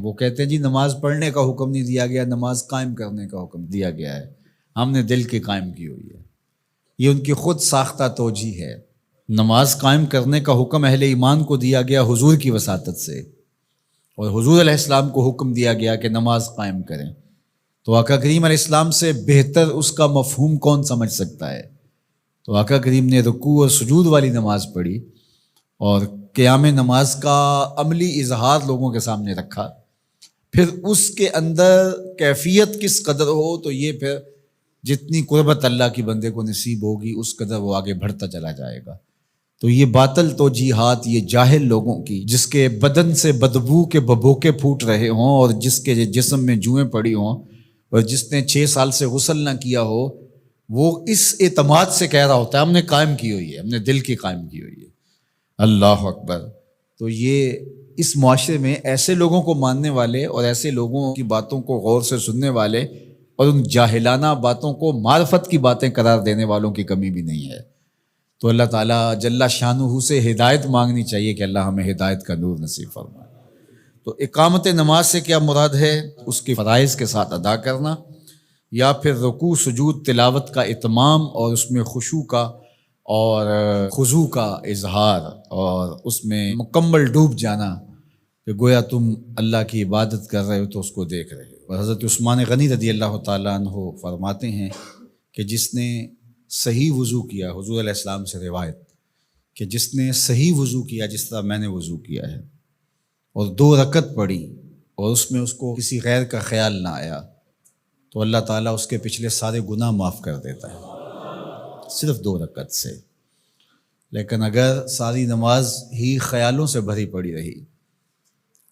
وہ کہتے ہیں جی نماز پڑھنے کا حکم نہیں دیا گیا، نماز قائم کرنے کا حکم دیا گیا ہے، ہم نے دل کی قائم کی ہوئی ہے۔ یہ ان کی خود ساختہ توجیہ ہے۔ نماز قائم کرنے کا حکم اہل ایمان کو دیا گیا حضور کی وساطت سے، اور حضور علیہ السلام کو حکم دیا گیا کہ نماز قائم کریں، تو آقا کریم علیہ السلام سے بہتر اس کا مفہوم کون سمجھ سکتا ہے؟ تو آقا کریم نے رکوع اور سجود والی نماز پڑھی اور قیام نماز کا عملی اظہار لوگوں کے سامنے رکھا۔ پھر اس کے اندر کیفیت کس قدر ہو تو یہ پھر جتنی قربت اللہ کی بندے کو نصیب ہوگی اس قدر وہ آگے بڑھتا چلا جائے گا۔ تو یہ باطل توجیہات یہ جاہل لوگوں کی، جس کے بدن سے بدبو کے ببوکے پھوٹ رہے ہوں اور جس کے جسم میں جوئیں پڑی ہوں اور جس نے 6 سال سے غسل نہ کیا ہو، وہ اس اعتماد سے کہہ رہا ہوتا ہے ہم نے قائم کی ہوئی ہے، ہم نے دل کی قائم کی ہوئی ہے۔ اللہ اکبر۔ تو یہ اس معاشرے میں ایسے لوگوں کو ماننے والے اور ایسے لوگوں کی باتوں کو غور سے سننے والے اور ان جاہلانہ باتوں کو معرفت کی باتیں قرار دینے والوں کی کمی بھی نہیں ہے۔ تو اللہ تعالیٰ جل شانہ سے ہدایت مانگنی چاہیے کہ اللہ ہمیں ہدایت کا نور نصیب فرمائے۔ تو اقامت نماز سے کیا مراد ہے؟ اس کی فرائض کے ساتھ ادا کرنا، یا پھر رکوع سجود تلاوت کا اتمام اور اس میں خشوع کا اور خضوع کا اظہار اور اس میں مکمل ڈوب جانا کہ گویا تم اللہ کی عبادت کر رہے ہو تو اس کو دیکھ رہے ہو۔ اور حضرت عثمان غنی رضی اللہ تعالیٰ عنہ فرماتے ہیں کہ جس نے صحیح وضو کیا، حضور علیہ السلام سے روایت کہ جس نے صحیح وضو کیا جس طرح میں نے وضو کیا ہے اور 2 رکعت پڑھی اور اس میں اس کو کسی غیر کا خیال نہ آیا تو اللہ تعالیٰ اس کے پچھلے سارے گناہ معاف کر دیتا ہے صرف 2 رکعت سے۔ لیکن اگر ساری نماز ہی خیالوں سے بھری پڑی رہی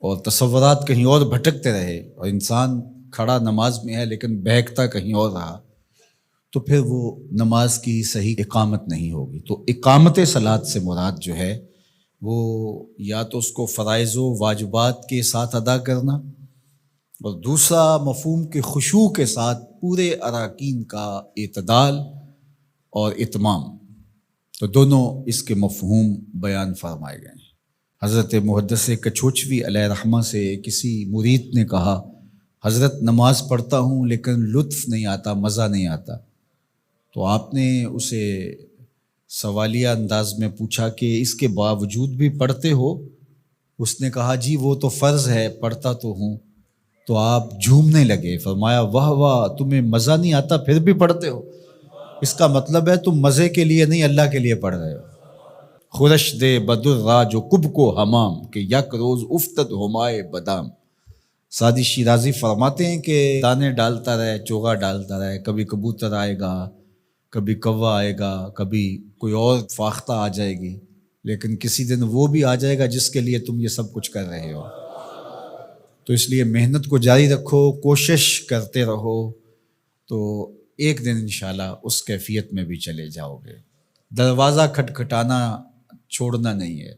اور تصورات کہیں اور بھٹکتے رہے اور انسان کھڑا نماز میں ہے لیکن بہکتا کہیں اور رہا تو پھر وہ نماز کی صحیح اقامت نہیں ہوگی۔ تو اقامت صلاۃ سے مراد جو ہے وہ یا تو اس کو فرائض و واجبات کے ساتھ ادا کرنا، اور دوسرا مفہوم کے خشوع کے ساتھ پورے اراکین کا اعتدال اور اتمام۔ تو دونوں اس کے مفہوم بیان فرمائے گئے ہیں۔ حضرت محدث کچھوچوی علیہ رحمہ سے کسی مرید نے کہا حضرت نماز پڑھتا ہوں لیکن لطف نہیں آتا، مزہ نہیں آتا۔ تو آپ نے اسے سوالیہ انداز میں پوچھا کہ اس کے باوجود بھی پڑھتے ہو؟ اس نے کہا جی وہ تو فرض ہے، پڑھتا تو ہوں۔ تو آپ جھومنے لگے، فرمایا واہ واہ، تمہیں مزہ نہیں آتا پھر بھی پڑھتے ہو؟ اس کا مطلب ہے تم مزے کے لیے نہیں اللہ کے لیے پڑھ رہے ہو۔ خورش دے بدر را جو کب کو حمام کہ یک روز افتد ہمائے بدام۔ سعدی شیرازی فرماتے ہیں کہ دانے ڈالتا رہے، چوغا ڈالتا رہے، کبھی کبوتر آئے گا، کبھی کوا آئے گا، کبھی کوئی اور فاختہ آ جائے گی، لیکن کسی دن وہ بھی آ جائے گا جس کے لیے تم یہ سب کچھ کر رہے ہو۔ تو اس لیے محنت کو جاری رکھو، کوشش کرتے رہو، تو ایک دن انشاءاللہ اس کیفیت میں بھی چلے جاؤ گے۔ دروازہ کھٹکھٹانا چھوڑنا نہیں ہے،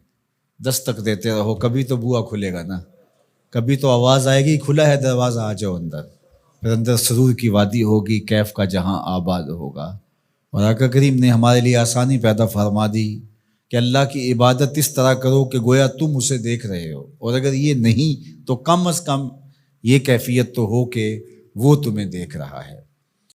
دستک دیتے رہو، کبھی تو بوا کھلے گا نا، کبھی تو آواز آئے گی کھلا ہے دروازہ آ جاؤ اندر، پھر اندر سرور کی وادی ہوگی، کیف کا جہاں آباد ہوگا۔ اور آقا کریم نے ہمارے لیے آسانی پیدا فرما دی کہ اللہ کی عبادت اس طرح کرو کہ گویا تم اسے دیکھ رہے ہو، اور اگر یہ نہیں تو کم از کم یہ کیفیت تو ہو کہ وہ تمہیں دیکھ رہا ہے۔